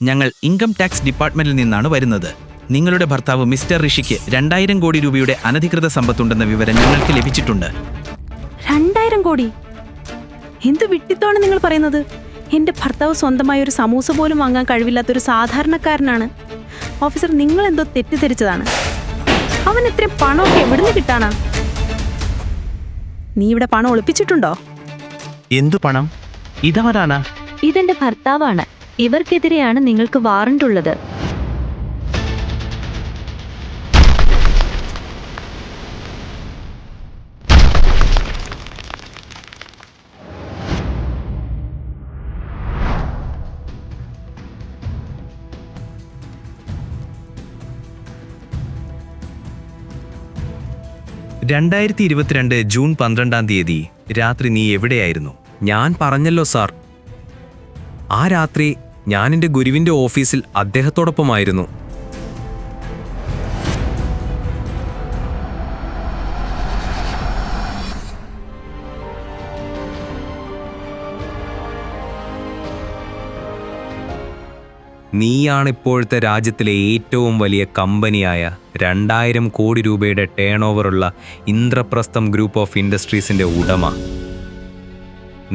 ഞങ്ങൾ income tax ഡിപ്പാർട്ട്മെന്റിൽ നിന്നാണ് വരുന്നത്. നിങ്ങളുടെ ഭർത്താവ് മിസ്റ്റർ ഋഷിക്ക് 2000 കോടി രൂപയുടെ അനധികൃത സമ്പത്തുണ്ടെന്ന വിവരം ഞങ്ങൾക്ക് ലഭിച്ചിട്ടുണ്ട്. 2000 കോടി? എന്ത് വിട്ടിത്താണ് നിങ്ങൾ പറയുന്നത്? എന്റെ ഭർത്താവ് സ്വന്തമായ ഒരു സമൂസ പോലും വാങ്ങാൻ കഴിവില്ലാത്തൊരു സാധാരണക്കാരനാണ്. ഓഫീസർ, നിങ്ങൾ എന്തോ തെറ്റിദ്ധരിച്ചതാണ്. അവൻ ഇത്രയും പണമൊക്കെ എവിടുന്ന് കിട്ടാനാ? നീ ഇവിടെ പണം ഒളിപ്പിച്ചിട്ടുണ്ടോ? എന്തു പണം? ഇതാരാണ്? ഇതെന്റെ ഭർത്താവാണ്. ഇവർക്കെതിരെയാണ് നിങ്ങൾക്ക് വാറണ്ട് ഉള്ളത്. ജൂൺ 12 രാത്രി നീ എവിടെയായിരുന്നു? ഞാൻ പറഞ്ഞല്ലോ സാർ, ആ രാത്രി ഞാൻ എൻ്റെ ഗുരുവിൻ്റെ ഓഫീസിൽ അദ്ദേഹത്തോടൊപ്പമായിരുന്നു. നീയാണ് ഇപ്പോഴത്തെ രാജ്യത്തിലെ ഏറ്റവും വലിയ കമ്പനിയായ 2000 കോടി രൂപയുടെ ടേൺ ഓവറുള്ള ഇന്ദ്രപ്രസ്ഥം ഗ്രൂപ്പ് ഓഫ് ഇൻഡസ്ട്രീസിൻ്റെ ഉടമ.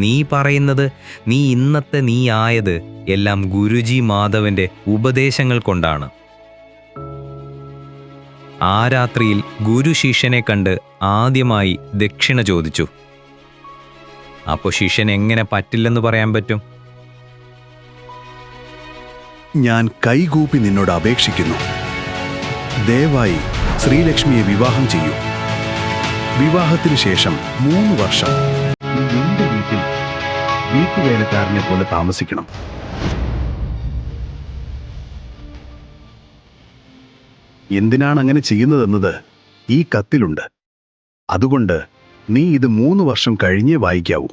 നീ പറയുന്നത് നീ ആയത് എല്ലാം ഗുരുജി മാധവന്റെ ഉപദേശങ്ങൾ കൊണ്ടാണ്. ആ രാത്രിയിൽ ഗുരു ശിഷ്യനെ കണ്ട് ആദ്യമായി ദക്ഷിണ ചോദിച്ചു. അപ്പോൾ ശിഷ്യൻ എങ്ങനെ പറ്റില്ലെന്ന് പറയാൻ പറ്റും? ഞാൻ കൈകൂപ്പി നിന്നോട് അപേക്ഷിക്കുന്നു, ദയവായി ശ്രീലക്ഷ്മിയെ വിവാഹം ചെയ്യൂ. വിവാഹത്തിന് ശേഷം 3 വർഷം നീ എന്റെ വീട്ടിൽ വീട്ടുവേലക്കാരനെ പോലെ താമസിക്കണം. എന്തിനാണ് അങ്ങനെ ചെയ്യുന്നതെന്നത് ഈ കത്തിലുണ്ട്. അതുകൊണ്ട് നീ ഇത് 3 വർഷം കഴിഞ്ഞേ വായിക്കാവൂ.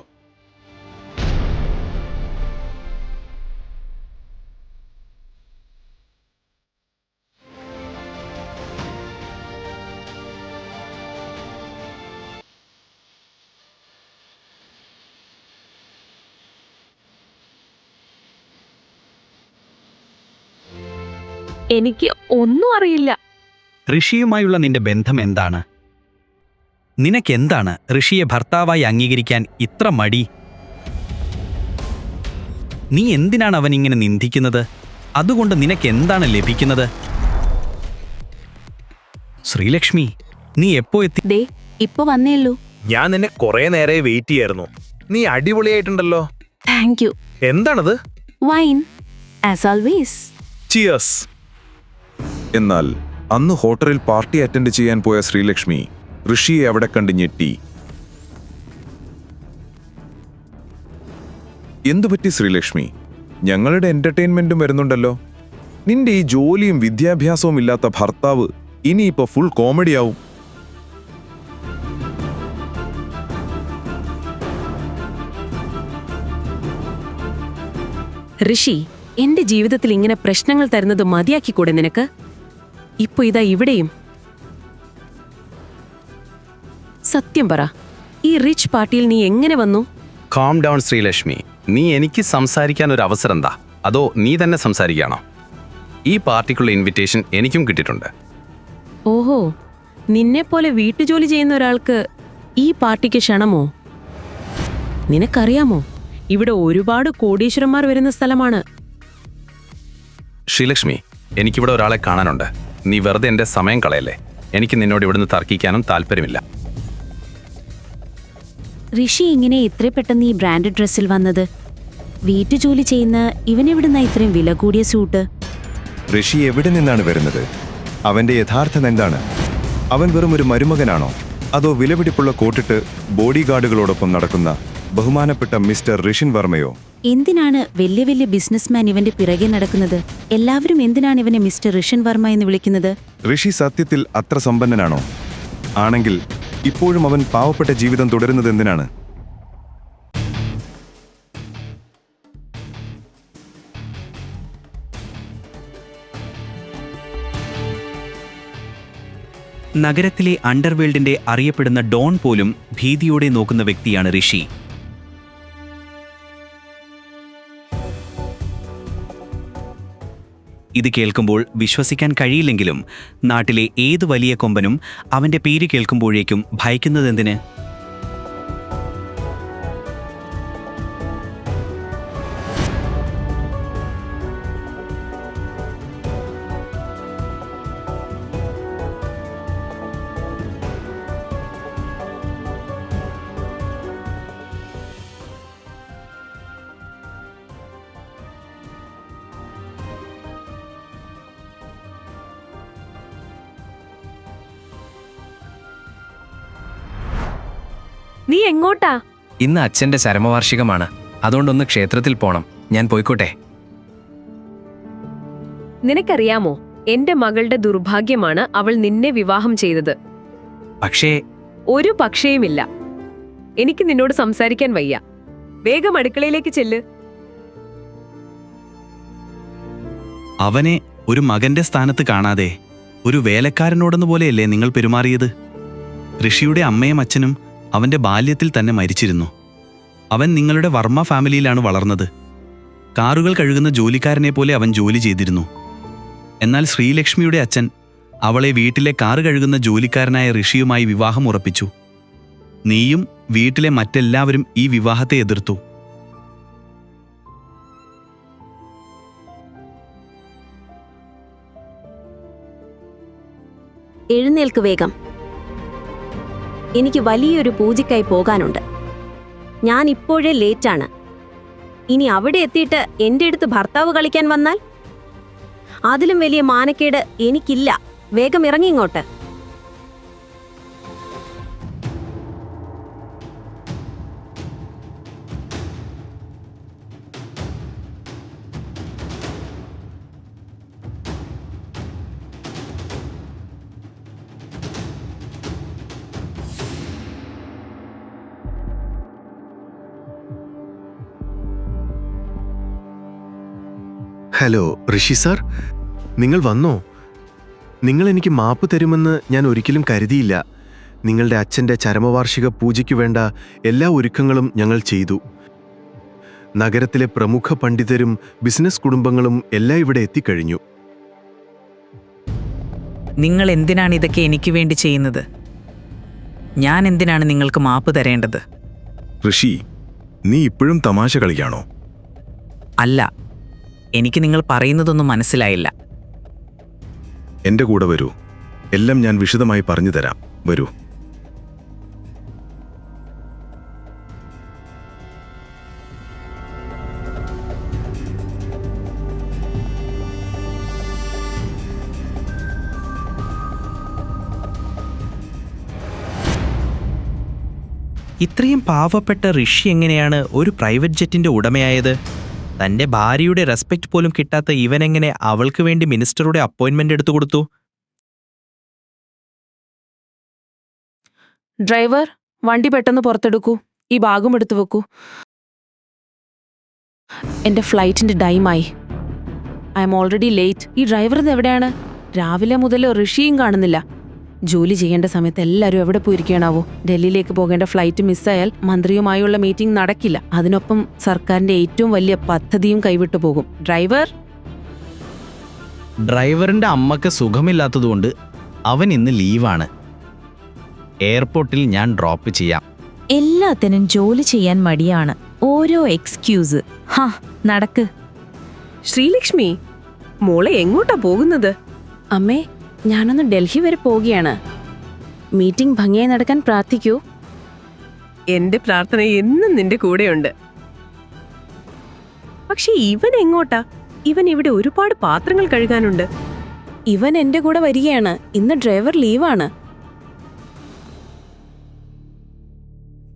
എനിക്ക് ഒന്നും അറിയില്ല. ഋഷിയുമായുള്ള നിന്റെ ബന്ധം എന്താണ്? നിനക്കെന്താണ് ഋഷിയെ ഭർത്താവായി അംഗീകരിക്കാൻ ഇത്ര മടി? നീ എന്തിനാണ് അവൻ ഇങ്ങനെ നിന്ദിക്കുന്നത്? അതുകൊണ്ട് നിനക്കെന്താണ് ലഭിക്കുന്നത്? ശ്രീലക്ഷ്മി, നീ എപ്പോ എത്തി? ദേ ഇപ്പൊ വന്നേയുള്ളൂ. ഞാൻ നിന്നെ കുറെ നേരെ വെയിറ്റ് ചെയ്യായിരുന്നു. നീ അടിപൊളിയായിട്ടുണ്ടല്ലോ. Thank you. എന്താണത്? Wine, as always. ചിയേഴ്സ്. എന്നാൽ അന്ന് ഹോട്ടലിൽ പാർട്ടി അറ്റൻഡ് ചെയ്യാൻ പോയ ശ്രീലക്ഷ്മി ഋഷിയെ അവിടെ കണ്ട് ഞെട്ടി. എന്തുപറ്റി ശ്രീലക്ഷ്മി? ഞങ്ങളുടെ എന്റർടൈൻമെന്റും വരുന്നുണ്ടല്ലോ. നിന്റെ ഈ ജോലിയും വിദ്യാഭ്യാസവും ഇല്ലാത്ത ഭർത്താവ് ഇനിയിപ്പോ ഫുൾ കോമഡിയാവും. ഋഷി, എന്റെ ജീവിതത്തിൽ ഇങ്ങനെ പ്രശ്നങ്ങൾ തരുന്നത് മതിയാക്കിക്കൂടെ നിനക്ക്? ഇപ്പൊ ഇതാ ഇവിടെയും. സത്യം പറ, ഈ റിച്ച് പാർട്ടിയിൽ നീ എങ്ങനെ വന്നു? Calm down Sreelakshmi. നീ എനിക്ക് സംസാരിക്കാൻ ഒരു അവസരം എന്താ? അതോ നീ തന്നെ സംസാരിക്കുകയാണോ? ഈ പാർട്ടിക്കുള്ള ഇൻവിറ്റേഷൻ എനിക്കും കിട്ടിയിട്ടുണ്ട്. ഓഹോ, നിന്നെപ്പോലെ വീട്ടുജോലി ചെയ്യുന്ന ഒരാൾക്ക് ഈ പാർട്ടിക്ക് ക്ഷണമോ? നിനക്കറിയാമോ, ഇവിടെ ഒരുപാട് കോടീശ്വരന്മാർ വരുന്ന സ്ഥലമാണ്. ശ്രീലക്ഷ്മി, എനിക്കിവിടെ ഒരാളെ കാണാനുണ്ട്. നീ വെറുതെ എൻ്റെ സമയം കളയല്ലേ. എനിക്ക് നിന്നോട് ഇവിടുന്ന് തർക്കിക്കാനും താല്പര്യമില്ല. ഋഷി ഇങ്ങനെ ഇത്ര പെട്ടെന്ന് ഈ ബ്രാൻഡഡ് ഡ്രസ്സിൽ വന്നത്? വീട്ടുജോലി ചെയ്യുന്ന ഇവനെവിടുന്ന ഇത്രയും വില കൂടിയ സൂട്ട്? ഋഷി എവിടെ നിന്നാണ് വരുന്നത്? അവന്റെ യഥാർത്ഥം എന്താണ്? അവൻ വെറും ഒരു മരുമകനാണോ? അതോ വിലപിടിപ്പുള്ള കോട്ടിട്ട് ബോഡി ഗാർഡുകളോടൊപ്പം നടക്കുന്ന ബഹുമാനപ്പെട്ട മിസ്റ്റർ ഋഷിൻ വർമ്മയോ? എന്തിനാണ് വലിയ വലിയ ബിസിനസ്മാൻ ഇവന്റെ പിറകെ നടക്കുന്നത്? എല്ലാവരും എന്തിനാണ് ഇവനെ മിസ്റ്റർ ഋഷിൻ വർമ്മ എന്ന് വിളിക്കുന്നത്? ഋഷി സത്യത്തിൽ അത്ര സമ്പന്നനാണോ? ആണെങ്കിൽ ഇപ്പോഴും അവൻ പാവപ്പെട്ട ജീവിതം തുടരുന്നത് എന്തിനാണ്? നഗരത്തിലെ അണ്ടർവേൾഡിന്റെ അറിയപ്പെടുന്ന ഡോൺ പോലും ഭീതിയോടെ നോക്കുന്ന വ്യക്തിയാണ് ഋഷി. ഇത് കേൾക്കുമ്പോൾ വിശ്വസിക്കാൻ കഴിയില്ലെങ്കിലും നാട്ടിലെ ഏത് വലിയ കൊമ്പനും അവൻ്റെ പേര് കേൾക്കുമ്പോഴേക്കും ഭയക്കുന്നതെന്തിന്? നീ എങ്ങോട്ടാ? ഇന്ന് അച്ഛന്റെ ചരമവാർഷികമാണ്. അതുകൊണ്ടൊന്ന് ക്ഷേത്രത്തിൽ പോണം. ഞാൻ പോയിക്കോട്ടെ? നിനക്കറിയാമോ, എന്റെ മകളുടെ ദുർഭാഗ്യമാണ് അവൾ നിന്നെ വിവാഹം ചെയ്തത്. പക്ഷേ ഒരു പക്ഷേയുമില്ല. എനിക്ക് നിന്നോട് സംസാരിക്കാൻ വയ്യ. വേഗം അടുക്കളയിലേക്ക് ചെല്ല്. അവനെ ഒരു മകന്റെ സ്ഥാനത്ത് കാണാതെ ഒരു വേലക്കാരനോടെന്ന പോലെയല്ലേ നിങ്ങൾ പെരുമാറിയത്? ഋഷിയുടെ അമ്മയും അച്ഛനും അവന്റെ ബാല്യത്തിൽ തന്നെ മരിച്ചിരുന്നു. അവൻ നിങ്ങളുടെ വർമ്മ ഫാമിലിയിലാണ് വളർന്നത്. കാറുകൾ കഴുകുന്ന ജോലിക്കാരനെ പോലെ അവൻ ജോലി ചെയ്തിരുന്നു. എന്നാൽ ശ്രീലക്ഷ്മിയുടെ അച്ഛൻ അവളെ വീട്ടിലെ കാറ് കഴുകുന്ന ജോലിക്കാരനായ ഋഷിയുമായി വിവാഹം ഉറപ്പിച്ചു. നീയും വീട്ടിലെ മറ്റെല്ലാവരും ഈ വിവാഹത്തെ എതിർത്തു. എഴുന്നേൽക്ക് വേഗം. എനിക്ക് വലിയൊരു പൂജയ്ക്കായി പോകാനുണ്ട്. ഞാൻ ഇപ്പോഴേ ലേറ്റാണ്. ഇനി അവിടെ എത്തിയിട്ട് എൻ്റെ അടുത്ത് ഭർത്താവ് കളിക്കാൻ വന്നാൽ അതിലും വലിയ മാനക്കേട് എനിക്കില്ല. വേഗം ഇറങ്ങിങ്ങോട്ട്. ഹലോ ഋഷി സാർ, നിങ്ങൾ വന്നോ? നിങ്ങൾ എനിക്ക് മാപ്പ് തരുമെന്ന് ഞാൻ ഒരിക്കലും കരുതിയില്ല. നിങ്ങളുടെ അച്ഛൻ്റെ ചരമവാർഷിക പൂജയ്ക്കു വേണ്ട എല്ലാ ഒരുക്കങ്ങളും ഞങ്ങൾ ചെയ്തു. നഗരത്തിലെ പ്രമുഖ പണ്ഡിതരും ബിസിനസ് കുടുംബങ്ങളും എല്ലാം ഇവിടെ എത്തിക്കഴിഞ്ഞു. നിങ്ങൾ എന്തിനാണ് ഇതൊക്കെ എനിക്ക് വേണ്ടി ചെയ്യുന്നത്? ഞാൻ എന്തിനാണ് നിങ്ങൾക്ക് മാപ്പ് തരേണ്ടത്? ഋഷി, നീ ഇപ്പോഴും തമാശ കളിക്കാണോ? അല്ല, എനിക്ക് നിങ്ങൾ പറയുന്നതൊന്നും മനസ്സിലായില്ല. എന്റെ കൂടെ വരൂ. എല്ലാം ഞാൻ വിശദമായി പറഞ്ഞു തരാം. വരൂ. ഇത്രയും പാവപ്പെട്ട ഋഷി എങ്ങനെയാണ് ഒരു പ്രൈവറ്റ് ജെറ്റിന്റെ ഉടമയായത്? തന്റെ ഭാര്യയുടെ റെസ്പെക്ട് പോലും കിട്ടാത്ത ഇവനെങ്ങനെ അവൾക്ക് വേണ്ടി മിനിസ്റ്ററുടെ അപ്പോയിന്റ്മെന്റ് എടുത്തു കൊടുത്തു? ഡ്രൈവർ, വണ്ടി പെട്ടെന്ന് പുറത്തെടുക്കൂ. ഈ ബാഗും എടുത്തു വെക്കൂ. എന്റെ ഫ്ലൈറ്റിന്റെ ടൈമായി. I M already late. ഈ ഡ്രൈവർ ഇത് എവിടെയാണ്? രാവിലെ മുതൽ ഋഷിയും കാണുന്നില്ല. ജോലി ചെയ്യേണ്ട സമയത്ത് എല്ലാവരും എവിടെ പോയിരിക്കണാവോ? ഡൽഹിയിലേക്ക് പോകേണ്ട ഫ്ലൈറ്റ് മിസ്സായാൽ മന്ത്രിയുമായുള്ള മീറ്റിംഗ് നടക്കില്ല. അതിനൊപ്പം സർക്കാരിന്റെ ഏറ്റവും വലിയ പദ്ധതിയും കൈവിട്ടു പോകും. ഡ്രൈവറിന്റെ അമ്മക്ക് സുഖമില്ലാത്തതുകൊണ്ട് അവൻ ഇന്ന് ലീവാണ്. എയർപോർട്ടിൽ ഞാൻ ഡ്രോപ്പ് ചെയ്യാം. എല്ലാത്തിനും ജോലി ചെയ്യാൻ മടിയാണ്. ഓരോ എക്സ്ക്യൂസ്. ഹാ, നടക്ക്. ശ്രീലക്ഷ്മി, മോളെ എങ്ങോട്ടാ പോകുന്നത്? അമ്മേ, ഞാനൊന്ന് ഡൽഹി വരെ പോവുകയാണ്. മീറ്റിംഗ് ഭംഗിയായി നടക്കാൻ പ്രാർത്ഥിക്കൂ. എന്റെ പ്രാർത്ഥന എന്നും നിന്റെ കൂടെയുണ്ട്. പക്ഷെ ഇവൻ എങ്ങോട്ടാ? ഇവൻ ഇവിടെ ഒരുപാട് പാത്രങ്ങൾ കഴുകാനുണ്ട്. ഇവൻ എന്റെ കൂടെ വരികയാണ്. ഇന്ന് ഡ്രൈവർ ലീവാണ്.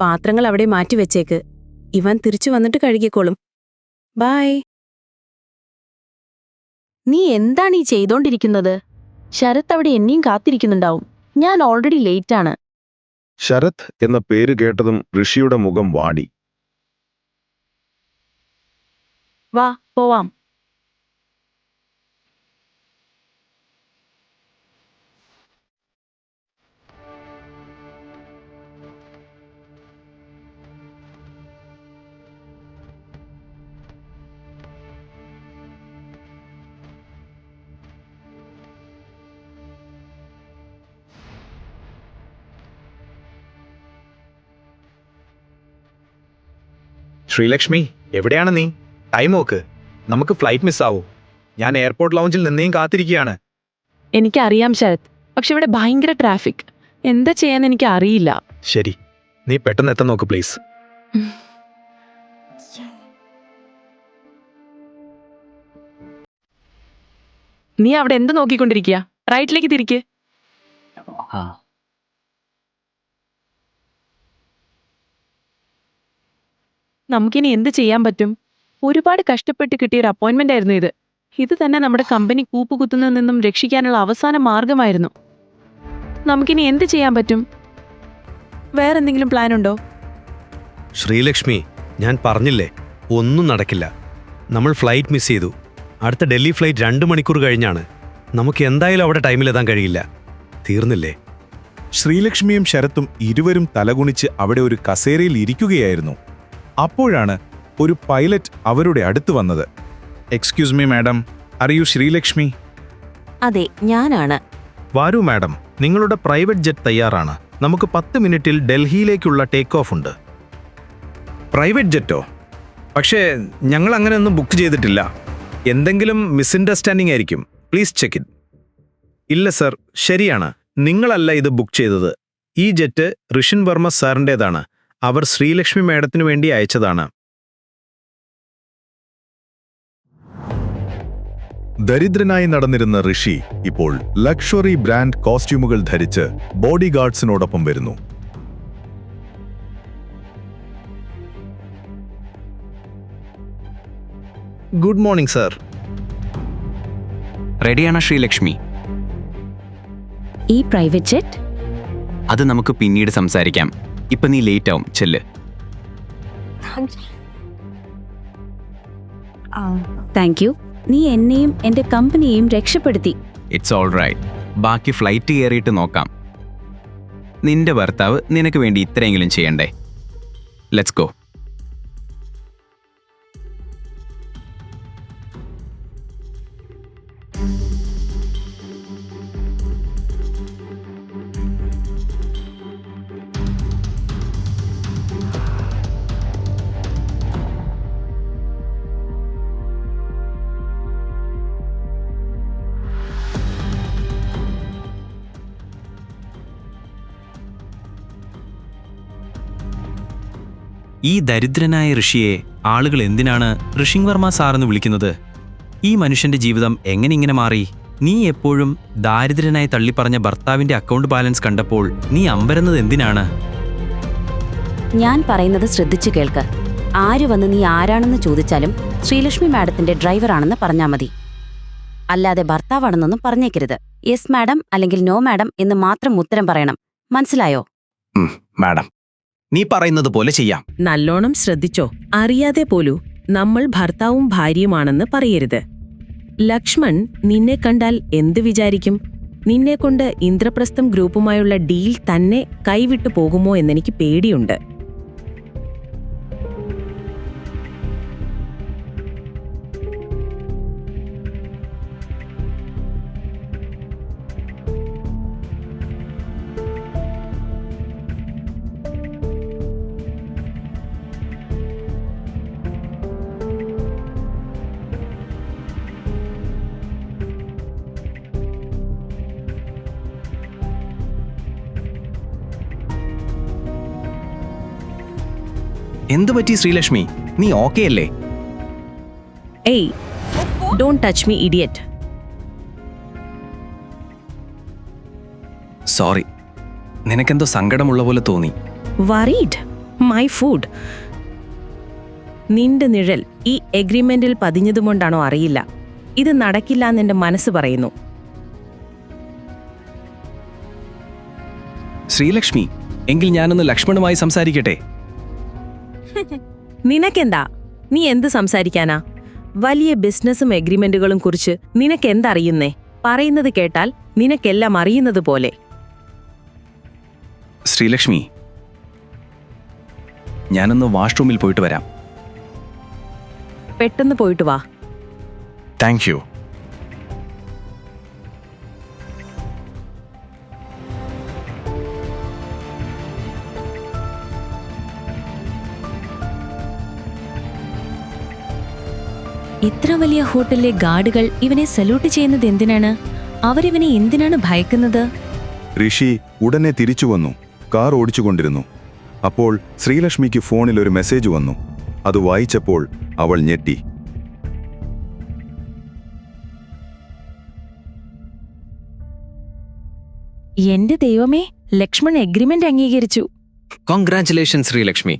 പാത്രങ്ങൾ അവിടെ മാറ്റിവെച്ചേക്ക്. ഇവൻ തിരിച്ചു വന്നിട്ട് കഴുകിക്കോളും. ബൈ. നീ എന്താണ് ഈ ചെയ്തോണ്ടിരിക്കുന്നത്? ശരത് അവിടെ എന്നെയും കാത്തിരിക്കുന്നുണ്ടാവും. ഞാൻ ഓൾറെഡി ലേറ്റ് ആണ്. ശരത് എന്ന പേര് കേട്ടതും ഋഷിയുടെ മുഖം വാടി. വാ, പോവാം. ശ്രീലക്ഷ്മി, എവിടെയാണ് നീ? ടൈം നോക്ക്, നമുക്ക് ഫ്ലൈറ്റ് മിസ്സാവും. ഞാൻ എയർപോർട്ട് ലൗഞ്ചിൽ നിന്നെയും കാത്തിരിക്കുകയാണ്. എനിക്കറിയാം ശരത്, പക്ഷെ ഇവിടെ ഭയങ്കര ട്രാഫിക്. എന്താ ചെയ്യാന്ന് എനിക്ക് അറിയില്ല. ശരി, നീ പെട്ടെന്ന് എത്താൻ നോക്ക് പ്ലീസ്. നീ അവിടെ എന്ത് നോക്കിക്കൊണ്ടിരിക്കുക? റൈറ്റിലേക്ക് തിരിക്ക്. നമുക്കിനി എന്ത് ചെയ്യാൻ പറ്റും? ഒരുപാട് കഷ്ടപ്പെട്ട് കിട്ടിയ ഒരു അപ്പോയിന്റ്മെന്റ് ആയിരുന്നു ഇത്. ഇത് തന്നെ നമ്മുടെ കമ്പനി കൂപ്പുകുത്തുന്നതിൽ നിന്നും രക്ഷിക്കാനുള്ള അവസാന മാർഗമായിരുന്നു. നമുക്കിനി എന്ത് ചെയ്യാൻ പറ്റും? വേറെന്തെങ്കിലും പ്ലാൻ ഉണ്ടോ? ശ്രീലക്ഷ്മി, ഞാൻ പറഞ്ഞില്ലേ, ഒന്നും നടക്കില്ല. നമ്മൾ ഫ്ലൈറ്റ് മിസ് ചെയ്തു. അടുത്ത ഡൽഹി ഫ്ലൈറ്റ് 2 മണിക്കൂർ കഴിഞ്ഞാണ്. നമുക്ക് എന്തായാലും അവിടെ ടൈമിലെത്താൻ കഴിയില്ല. തീർന്നില്ലേ? ശ്രീലക്ഷ്മിയും ശരത്തും ഇരുവരും തലകുണിച്ച് അവിടെ ഒരു കസേരയിൽ ഇരിക്കുകയായിരുന്നു. അപ്പോഴാണ് ഒരു പൈലറ്റ് അവരുടെ അടുത്ത് വന്നത്. Excuse me madam, are you Sreelakshmi? അതെ, ഞാനാണ്. വാരൂ മാഡം, നിങ്ങളുടെ പ്രൈവറ്റ് ജെറ്റ് തയ്യാറാണ്. നമുക്ക് 10 മിനിറ്റിൽ ഡൽഹിയിലേക്കുള്ള ടേക്ക് ഓഫ് ഉണ്ട്. പ്രൈവറ്റ് ജെറ്റോ? പക്ഷേ ഞങ്ങൾ അങ്ങനെയൊന്നും ബുക്ക് ചെയ്തിട്ടില്ല. എന്തെങ്കിലും മിസ്അണ്ടർസ്റ്റാൻഡിംഗ് ആയിരിക്കും. Please check it. ഇല്ല സർ, ശരിയാണ്. നിങ്ങളല്ല ഇത് ബുക്ക് ചെയ്തത്. ഈ ജെറ്റ് ഋഷിൻ വർമ്മ സാറിൻ്റേതാണ്. അവർ ശ്രീലക്ഷ്മി മാഡത്തിനു വേണ്ടി അയച്ചതാണ്. ദരിദ്രനായി നടന്നിരുന്ന ഋഷി ഇപ്പോൾ ലക്ഷറി ബ്രാൻഡ് കോസ്റ്റ്യൂമുകൾ ധരിച്ച് ബോഡി ഗാർഡ്സിനോടൊപ്പം വരുന്നു. Good morning sir. റെഡിയാണോ ശ്രീലക്ഷ്മി? ഈ പ്രൈവറ്റ് ജെറ്റ്? അത് നമുക്ക് പിന്നീട് സംസാരിക്കാം. ഇപ്പൊ നീ ലേറ്റ് ആവും, ചെല്ല്. Thank you. നീ എന്നെയും എന്റെ കമ്പനിയെയും രക്ഷപ്പെടുത്തി. It's all right. ബാക്കി ഫ്ലൈറ്റ് കയറിയിട്ട് നോക്കാം. നിന്റെ ഭർത്താവ് നിനക്ക് വേണ്ടി ഇത്രയെങ്കിലും ചെയ്യണ്ടേ? Let's go. ഈ ദരിദ്രനായ ഋഷിയെ ആളുകൾ എന്തിനാണ് ഋഷിൻ വർമ്മ സാറെന്ന് വിളിക്കുന്നത്? ഈ മനുഷ്യന്റെ ജീവിതം എങ്ങനെ ഇങ്ങനെ മാറി? നീ എപ്പോഴും ദാരിദ്രനായി തള്ളിപ്പറഞ്ഞ ഭർത്താവിന്റെ അക്കൗണ്ട് ബാലൻസ് കണ്ടപ്പോൾ നീ അമ്പരന്നത് എന്തിനാണ്? ഞാൻ പറയുന്നത് ശ്രദ്ധിച്ചു കേൾക്ക്. ആര് വന്ന് നീ ആരാണെന്ന് ചോദിച്ചാലും ശ്രീലക്ഷ്മി മാഡത്തിന്റെ ഡ്രൈവറാണെന്ന് പറഞ്ഞാൽ മതി. അല്ലാതെ ഭർത്താവാണെന്നൊന്നും പറഞ്ഞേക്കരുത്. യെസ് മാഡം അല്ലെങ്കിൽ നോ മാഡം എന്ന് മാത്രം ഉത്തരം പറയണം. മനസ്സിലായോ? മാഡം, നീ പറയുന്നത് പോലെ ചെയ്യാം. നല്ലോണം ശ്രദ്ധിച്ചോ. അറിയാതെ പോലും നമ്മൾ ഭർത്താവും ഭാര്യയുമാണെന്ന് പറയരുത്. ലക്ഷ്മൺ നിന്നെ കണ്ടാൽ എന്ത് വിചാരിക്കും? നിന്നെക്കൊണ്ട് ഇന്ദ്രപ്രസ്ഥം ഗ്രൂപ്പുമായുള്ള ഡീൽ തന്നെ കൈവിട്ടു പോകുമോ എന്നെനിക്ക് പേടിയുണ്ട്. എന്തു പറ്റി ശ്രീലക്ഷ്മി? നീ ഓക്കെ അല്ലേ? ഏയ്, don't touch me idiot. Sorry, നിനക്കെന്തോ സങ്കടമുള്ള പോലെ തോന്നി. വറീഡ്? My food. നിന്റെ നിഴൽ ഈ എഗ്രിമെന്റിൽ പതിഞ്ഞതുകൊണ്ടാണോ അറിയില്ല. ഇത് നടക്കില്ല എന്ന് എന്റെ മനസ്സ് പറയുന്നു. ശ്രീലക്ഷ്മി, എങ്കിൽ ഞാനൊന്ന് ലക്ഷ്മണുമായി സംസാരിക്കട്ടെ? നിനക്കെന്താ? നീ എന്ത് സംസാരിക്കാനാ? വലിയ ബിസിനസ്സും എഗ്രിമെന്റുകളും കുറിച്ച് നിനക്കെന്തറിയുന്നേ? പറയുന്നത് കേട്ടാൽ നിനക്കെല്ലാം അറിയുന്നത് പോലെ. ശ്രീലക്ഷ്മി, ഞാനൊന്ന് വാഷ്റൂമിൽ പോയിട്ട് വരാം. പെട്ടെന്ന് പോയിട്ട് വാ. Thank you. ഇത്ര വലിയ ഹോട്ടലിലെ ഗാർഡുകൾ ഇവനെ സല്യൂട്ട് ചെയ്യുന്നത് എന്തിനാണ്? അവരിവനെ എന്തിനാണ് ഭയക്കുന്നത്? ഋഷി ഉടനെ തിരിച്ചു വന്നു. കാർ ഓടിച്ചുകൊണ്ടിരുന്നു. അപ്പോൾ ശ്രീലക്ഷ്മിക്ക് ഫോണിൽ ഒരു മെസ്സേജ് വന്നു. അത് വായിച്ചപ്പോൾ അവൾ ഞെട്ടി. എന്റെ ദൈവമേ, ലക്ഷ്മൺ എഗ്രിമെന്റ് അംഗീകരിച്ചു. കോൺഗ്രാറ്റുലേഷൻ ശ്രീലക്ഷ്മി.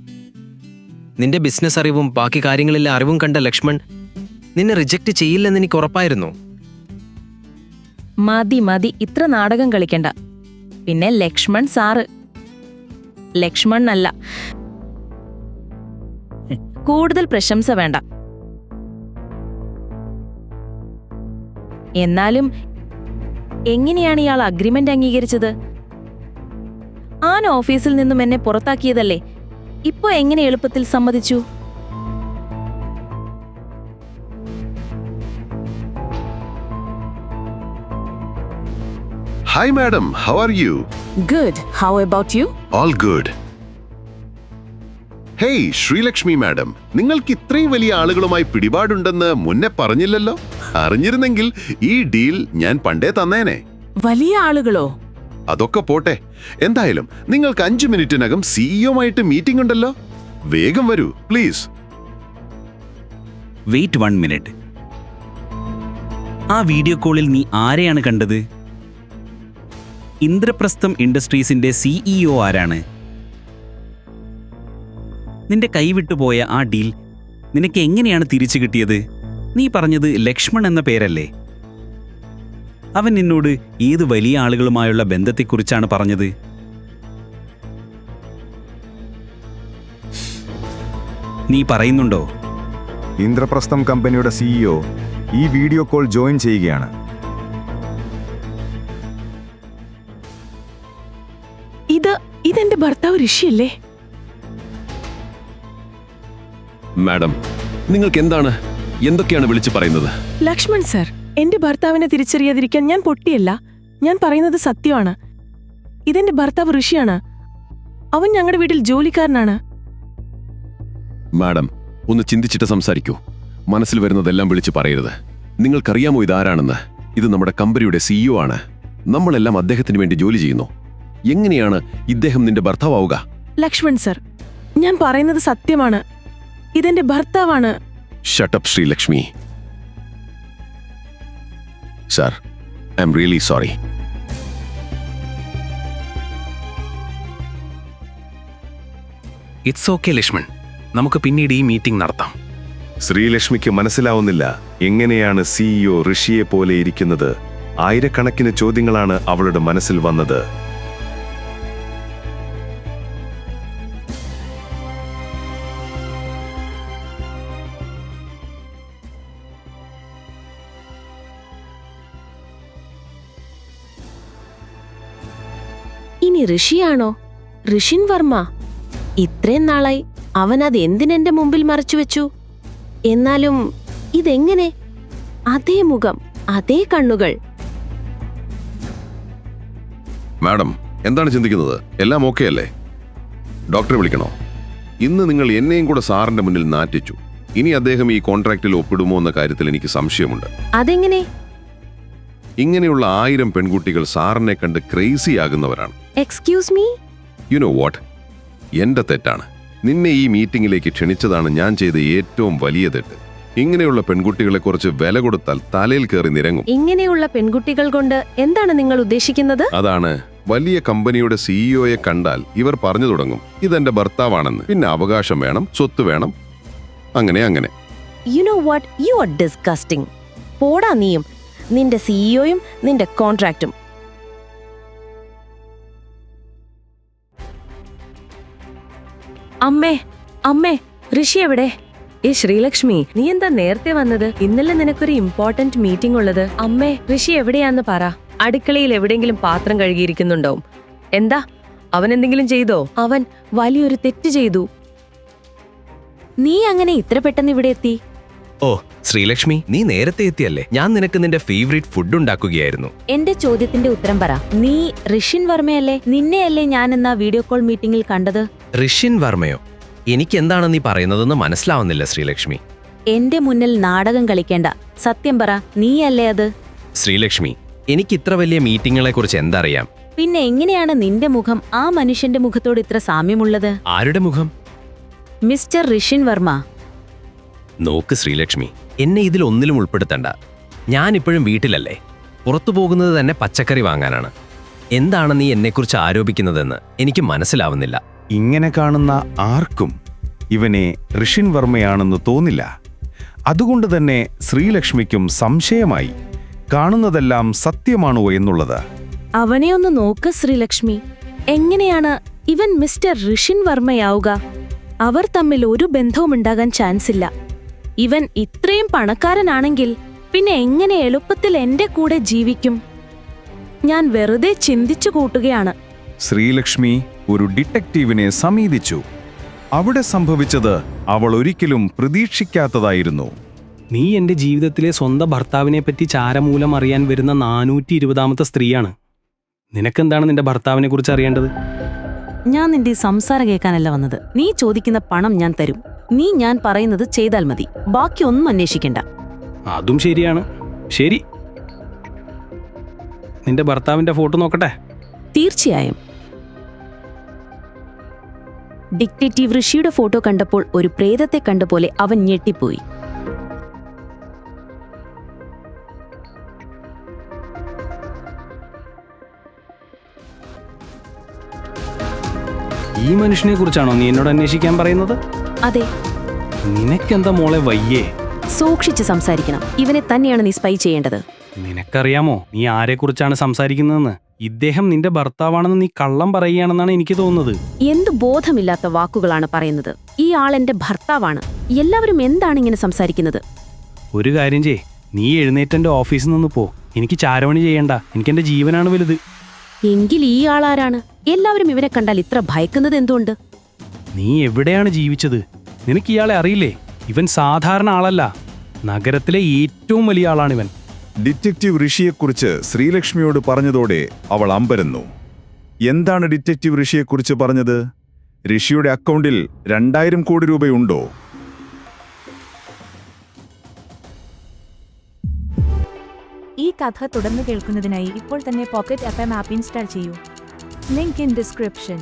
നിന്റെ ബിസിനസ് അറിവും ബാക്കി കാര്യങ്ങളിലെ അറിവും കണ്ട ലക്ഷ്മൺ നിന്നെ റിജക്റ്റ് ചെയ്യില്ലെന്ന് എനിക്ക് ഉറപ്പായിരുന്നു. മതി മതി, ഇത്ര നാടകം കളിക്കണ്ട. പിന്നെ ലക്ഷ്മൺ സാറ്, ലക്ഷ്മൺ അല്ല. കൂടുതൽ പ്രശംസ വേണ്ട. എന്നാലും എങ്ങനെയാണ് ഇയാൾ അഗ്രിമെന്റ് അംഗീകരിച്ചത്? ആൻ ഓഫീസിൽ നിന്നും എന്നെ പുറത്താക്കിയതല്ലേ, ഇപ്പോ എങ്ങനെ എളുപ്പത്തിൽ സമ്മതിച്ചു? Hi madam, how are you? Good. How about you? All good. Hey Sreelakshmi madam, നിങ്ങൾക്ക് ഇത്രയും വലിയ ആളുകളുമായി പിടിപാടുണ്ടെന്ന് മുന്നേ പറഞ്ഞില്ലല്ലോ. അറിഞ്ഞിരുന്നെങ്കിൽ ഈ ഡീൽ ഞാൻ പണ്ടേ തന്നേനെ. വലിയ ആളുകളോ? അതൊക്കെ പോട്ടെ. എന്തായാലും നിങ്ങൾക്ക് 5 മിനിറ്റിനകം സിഇഒമായിട്ട് മീറ്റിംഗ് ഉണ്ടല്ലോ. വേഗം വരൂ പ്ലീസ്. Wait 1 minute. ആ വീഡിയോ കോളിൽ നീ ആരെയാണ് കണ്ടത്? ഇന്ദ്രപ്രസ്ഥം ഇൻഡസ്ട്രീസിന്റെ സിഇഒ ആരാണ്? നിന്റെ കൈവിട്ടുപോയ ആ ഡീൽ നിനക്ക് എങ്ങനെയാണ് തിരിച്ചു കിട്ടിയത്? നീ പറഞ്ഞത് ലക്ഷ്മൺ എന്ന പേരല്ലേ? അവൻ നിന്നോട് ഏത് വലിയ ആളുകളുമായുള്ള ബന്ധത്തെക്കുറിച്ചാണ് പറഞ്ഞത്? നീ പറയുന്നുണ്ടോ? ഇന്ദ്രപ്രസ്ഥം കമ്പനിയുടെ സിഇഒ ഈ വീഡിയോ കോൾ ജോയിൻ ചെയ്യുകയാണ്. ഇതെന്റെ ഭർത്താവ് ഋഷിയല്ലേ? മാഡം, നിങ്ങൾക്ക് എന്തൊക്കെയാണ് വിളിച്ചു പറയുന്നത്? ലക്ഷ്മൺ സർ, എന്റെ ഭർത്താവിനെ തിരിച്ചറിയാതിരിക്കാൻ ഞാൻ പൊട്ടിയല്ല. ഞാൻ പറയുന്നത് സത്യമാണ്. ഇതെന്റെ ഭർത്താവ് ഋഷിയാണ്. അവൻ ഞങ്ങളുടെ വീട്ടിൽ ജോലിക്കാരനാണ്. മാഡം, ഒന്ന് ചിന്തിച്ചിട്ട് സംസാരിക്കൂ. മനസ്സിൽ വരുന്നതെല്ലാം വിളിച്ചു പറയരുത്. നിങ്ങൾക്കറിയാമോ ഇതാരാണെന്ന്? ഇത് നമ്മുടെ കമ്പനിയുടെ സിഇഒ ആണ്. നമ്മളെല്ലാം അദ്ദേഹത്തിന് വേണ്ടി ജോലി ചെയ്യുന്നു. എങ്ങനെയാണ് ഇദ്ദേഹം നിന്റെ ഭർത്താവുക? ലക്ഷ്മൺ സർ, ഞാൻ പറയുന്നത് സത്യമാണ്. ഇതെന്റെ ഭർത്താവാണ്. Shut up Sreelakshmi. Sir, I am really sorry. It's okay Lakshman, നമുക്ക് പിന്നീട് ഈ മീറ്റിംഗ് നടത്താം. ശ്രീലക്ഷ്മിക്ക് മനസ്സിലാവുന്നില്ല എങ്ങനെയാണ് സിഇഒ ഋഷിയെ പോലെ ഇരിക്കുന്നത്. ആയിരക്കണക്കിന് ചോദ്യങ്ങളാണ് അവളുടെ മനസ്സിൽ വന്നത്. ഇനി ഋഷിയാണോ? ഋഷിൻ വർമ്മ. ഇത്രയും നാളായി അവൻ അത് എന്തിനെന്റെ മുമ്പിൽ മറച്ചുവെച്ചു? എന്നാലും ഇതെങ്ങനെ? അതേ മുഖം, അതേ കണ്ണുകൾ. മാഡം, എന്താണ് ചിന്തിക്കുന്നത്? എല്ലാം ഓക്കെ അല്ലേ? ഡോക്ടറെ വിളിക്കണോ? ഇന്ന് നിങ്ങൾ എന്നെയും കൂടെ സാറിന്റെ മുന്നിൽ നാറ്റിച്ചു. ഇനി അദ്ദേഹം ഈ കോൺട്രാക്റ്റിൽ ഒപ്പിടുമോ എന്ന കാര്യത്തിൽ എനിക്ക് സംശയമുണ്ട്. അതെങ്ങനെ? ഇങ്ങനെയുള്ള 1000 പെൺകുട്ടികൾ സാറിനെ കണ്ട് ക്രേസി ആകുന്നവരാണ്. Excuse me? You know what? എന്റെ തെറ്റാണ്. നിന്നെ ഈ മീറ്റിംഗിലേക്ക് ക്ഷണിച്ചതാണ് ഞാൻ ചെയ്ത ഏറ്റവും വലിയ തെറ്റ്. ഇങ്ങനെയുള്ള പെൺകുട്ടികളെ കുറിച്ച് വില കൊടുത്താൽ തലയിൽ കയറി നിരങ്ങും. ഇങ്ങനെയുള്ള പെൺകുട്ടികൾ കൊണ്ട് എന്താണ് നിങ്ങൾ ഉദ്ദേശിക്കുന്നത്? അതാണ്, വലിയ കമ്പനിയുടെ സിഇഒയെ കണ്ടാൽ ഇവർ പറഞ്ഞു തുടങ്ങും ഇതെന്റെ ഭർത്താവാണെന്ന്. പിന്നെ അവകാശം വേണം, സ്വത്ത് വേണം, അങ്ങനെ. U know what? You are disgusting. പോടാ നീയും, നിന്റെ സിഇഒയും നിന്റെ കോൺട്രാക്റ്റും. അമ്മേ, ഋഷി എവിടെ? ശ്രീലക്ഷ്മി, നീ എന്താ നേരത്തെ വന്നത്? ഇന്നലെ നിനക്കൊരു ഇമ്പോർട്ടന്റ് മീറ്റിംഗ് ഉള്ളത്. അമ്മേ, ഋഷി എവിടെയാന്ന് പറ. അടുക്കളയിൽ എവിടെയെങ്കിലും പാത്രം കഴുകിയിരിക്കുന്നുണ്ടാവും. എന്താ, അവൻ എന്തെങ്കിലും ചെയ്തോ? അവൻ വലിയൊരു തെറ്റ് ചെയ്തു. നീ അങ്ങനെ ഇത്ര പെട്ടെന്ന് ഇവിടെ എത്തി? ഓ ശ്രീലക്ഷ്മി, നീ നേരത്തെ എത്തിയല്ലേ? ഞാൻ നിനക്ക് നിന്റെ ഫേവറേറ്റ് ഫുഡ് ഉണ്ടാക്കുകയായിരുന്നു. എന്റെ ചോദ്യത്തിന്റെ ഉത്തരം പറ. നീ ഋഷിൻ വർമ്മയല്ലേ? നിന്നെയല്ലേ ഞാൻ എന്നാ വീഡിയോ കോൾ മീറ്റിംഗിൽ കണ്ടത്? ഋഷിൻ വർമ്മയോ? എനിക്ക് എന്താണ് നീ പറയുന്നതെന്ന് മനസ്സിലാവുന്നില്ല ശ്രീലക്ഷ്മി. എന്റെ മുന്നിൽ നാടകം കളിക്കേണ്ട. സത്യം പറ, നീയല്ലേ അത്? ശ്രീലക്ഷ്മി, എനിക്ക് ഇത്ര വലിയ മീറ്റിങ്ങുകളെക്കുറിച്ച് എന്തറിയാം? പിന്നെ എങ്ങനെയാണ് നിന്റെ മുഖം ആ മനുഷ്യന്റെ മുഖത്തോട് ഇത്ര സാമ്യമുള്ളത്? ആരുടെ മുഖം? മിസ്റ്റർ ഋഷിൻ വർമ്മ. നോക്ക് ശ്രീലക്ഷ്മി, എന്നെ ഇതിൽ ഒന്നിലും ഉൾപ്പെടുത്തണ്ട. ഞാൻ ഇപ്പോഴും വീട്ടിലല്ലേ. പുറത്തു പോകുന്നത് തന്നെ പച്ചക്കറി വാങ്ങാനാണ്. എന്താണ് നീ എന്നെക്കുറിച്ച് ആരോപിക്കുന്നതെന്ന് എനിക്ക് മനസ്സിലാവുന്നില്ല. ഇങ്ങനെ കാണുന്ന ആർക്കും ഇവനെ ഋഷിൻ വർമ്മയാണെന്ന് തോന്നില്ല. അതുകൊണ്ട് തന്നെ ശ്രീലക്ഷ്മിക്കും സംശയമായി കാണുന്നതെല്ലാം സത്യമാണോ എന്നുള്ളത്. അവനെ ഒന്ന് നോക്ക് ശ്രീലക്ഷ്മി. എങ്ങനെയാണ് ഇവൻ മിസ്റ്റർ ഋഷിൻ വർമ്മയാവുക? അവർ തമ്മിൽ ഒരു ബന്ധവുമുണ്ടാകാൻ ചാൻസ് ഇല്ല. ഇവൻ ഇത്രയും പണക്കാരനാണെങ്കിൽ പിന്നെ എങ്ങനെ എളുപ്പത്തിൽ എന്റെ കൂടെ ജീവിക്കും? ഞാൻ വെറുതെ ചിന്തിച്ചു കൂട്ടുകയാണ്. ശ്രീലക്ഷ്മി ഒരു ഡിറ്റക്റ്റീവിനെ സമീപിച്ചു. അവിടെ സംഭവിച്ചത് അവൾ ഒരിക്കലും പ്രതീക്ഷിക്കാത്തതായിരുന്നു. നീ എൻ്റെ ജീവിതത്തിലെ സ്വന്തം ഭർത്താവിനെ പറ്റി ചാരമൂലം അറിയാൻ വരുന്ന 420ാമത്തെ സ്ത്രീയാണ്. നിനക്കെന്താണ് നിന്റെ ഭർത്താവിനെ കുറിച്ച് അറിയേണ്ടത്? ഞാൻ നിന്റെ ഈ സംസാരം കേൾക്കാനല്ല വന്നത്. നീ ചോദിക്കുന്ന പണം ഞാൻ തരും. നീ ഞാൻ പറയുന്നത് ചെയ്താൽ മതി. ബാക്കി ഒന്നും അന്വേഷിക്കണ്ട. അതും ശരിയാണ്. ശരി, നിന്റെ ഭർത്താവിന്റെ ഫോട്ടോ നോക്കട്ടെ. തീർച്ചയായും. ഡിക്റ്റേറ്റീവ് ഋഷിയുടെ ഫോട്ടോ കണ്ടപ്പോൾ ഒരു പ്രേതത്തെ കണ്ട പോലെ അവൻ ഞെട്ടിപ്പോയി. ഈ മനുഷ്യനെ കുറിച്ചാണോ നീ എന്നോട് അന്വേഷിക്കാൻ പറയുന്നത്? അതെ. നിനക്കെന്താ മോളെ വയ്യേ? സൂക്ഷിച്ച് സംസാരിക്കണം. ഇവനെ തന്നെയാണ് നീ സ്പൈ ചെയ്യേണ്ടത്. നിനക്കറിയാമോ നീ ആരെക്കുറിച്ചാണ് സംസാരിക്കുന്നതെന്ന്? ഇദ്ദേഹം നിന്റെ ഭർത്താവാണെന്ന് നീ കള്ളം പറയുകയാണെന്നാണ് എനിക്ക് തോന്നുന്നത്. എന്തു ബോധമില്ലാത്ത വാക്കുകളാണ് പറയുന്നത്. ഈ ആൾ എന്റെ ഭർത്താവാണ്. എല്ലാവരും എന്താണ് ഇങ്ങനെ സംസാരിക്കുന്നത്? ഒരു കാര്യം ചെയ്യ്, നീ എഴുന്നേറ്റ് എൻ്റെ ഓഫീസിൽ നിന്ന് പോ. എനിക്ക് ചാരവണി ചെയ്യണ്ട. എനിക്കെന്റെ ജീവനാണ് വലുത്. എങ്കിൽ ഈ ആളാരാണ്? എല്ലാവരും ഇവനെ കണ്ടാൽ ഇത്ര ഭയക്കുന്നത് എന്തുകൊണ്ട്? നീ എവിടെയാണ് ജീവിച്ചത്? നിനക്ക് ഇയാളെ അറിയില്ലേ? ഇവൻ സാധാരണ ആളല്ല. നഗരത്തിലെ ഏറ്റവും വലിയ ആളാണിവൻ. ഡിറ്റക്റ്റീവ് ഋഷിയെക്കുറിച്ച് ശ്രീലക്ഷ്മിയോട് പറഞ്ഞതോടെ അവൾ അമ്പരന്നു. എന്താണ് ഡിറ്റക്റ്റീവ് ഋഷിയെക്കുറിച്ച് പറഞ്ഞത്? ഋഷിയുടെ അക്കൗണ്ടിൽ 2000 കോടി രൂപയുണ്ടോ? ഈ കഥ തുടർന്ന് കേൾക്കുന്നതിനായി ഇപ്പോൾ തന്നെ പോക്കറ്റ് FM ആപ്പ് ഇൻസ്റ്റാൾ ചെയ്യൂ. Link in description.